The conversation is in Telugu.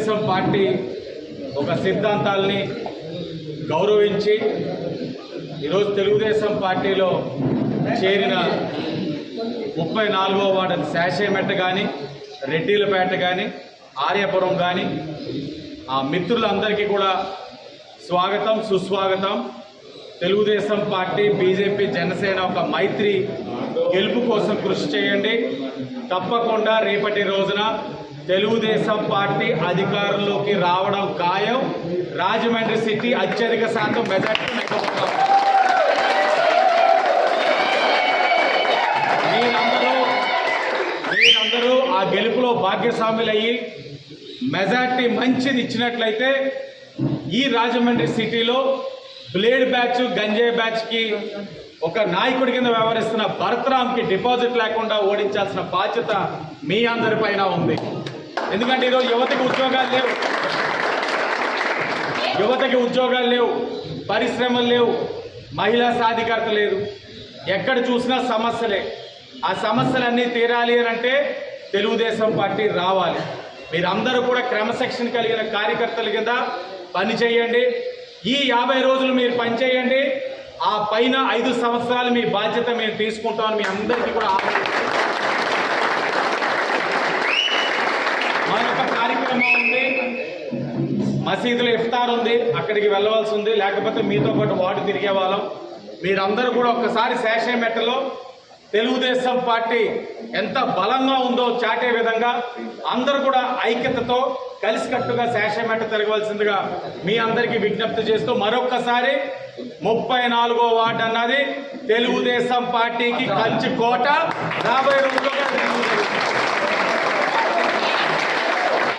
తెలుగుదేశం పార్టీ ఒక సిద్ధాంతాలని గౌరవించి ఈరోజు తెలుగుదేశం పార్టీలో చేరిన 34వ వార్డు శాషేమెట్ట కానీ, రెడ్డిలపేట కానీ, ఆర్యపురం కానీ ఆ మిత్రులందరికీ కూడా స్వాగతం, సుస్వాగతం. తెలుగుదేశం పార్టీ, బీజేపీ, జనసేన ఒక మైత్రి గెలుపు కోసం కృషి చేయండి. తప్పకుండా రేపటి రోజున తెలుగుదేశం పార్టీ అధికారంలోకి రావడం ఖాయం. రాజమండ్రి సిటీ అత్యధిక శాతం మెజార్టీ నెగ్గబోతాం. మీరందరూ ఆ గెలుపులో భాగ్యస్వాములయ్యి మెజార్టీ మంచిది ఇచ్చినట్లయితే ఈ రాజమండ్రి సిటీలో బ్లేడ్ బ్యాచ్, గంజాయి బ్యాచ్కి ఒక నాయకుడి కింద వ్యవహరిస్తున్న భరత్రామ్కి డిపాజిట్ లేకుండా ఓడించాల్సిన బాధ్యత మీ అందరిపైన ఉంది. ఎందుకంటే ఈరోజు యువతకి ఉద్యోగాలు లేవు, పరిశ్రమలు లేవు, మహిళా సాధికారత లేదు. ఎక్కడ చూసినా సమస్యలే. ఆ సమస్యలన్నీ తీరాలి అని అంటే తెలుగుదేశం పార్టీ రావాలి. మీరందరూ కూడా క్రమశిక్షణ కలిగిన కార్యకర్తల కింద పని చేయండి. ఈ 50 రోజులు మీరు పనిచేయండి. ఆ పైన 5 సంవత్సరాలు మీ బాధ్యత మేము తీసుకుంటామని మీ అందరికీ కూడా మరొక కార్యక్రమం ఉంది. మసీదులో ఇఫ్తార్ ఉంది, అక్కడికి వెళ్ళవలసి ఉంది. లేకపోతే మీతో పాటు వార్డు తిరిగే వాళ్ళం. మీరందరూ కూడా ఒక్కసారి శాషేమెట్టలో తెలుగుదేశం పార్టీ ఎంత బలంగా ఉందో చాటే విధంగా అందరూ కూడా ఐక్యతతో కలిసికట్టుగా శాషేమెట్ట తిరగవలసిందిగా మీ అందరికీ విజ్ఞప్తి చేస్తూ మరొక్కసారి 34వ వార్డు అన్నది తెలుగుదేశం పార్టీకి కంచి కోట. రాబోయే రోజుల్లో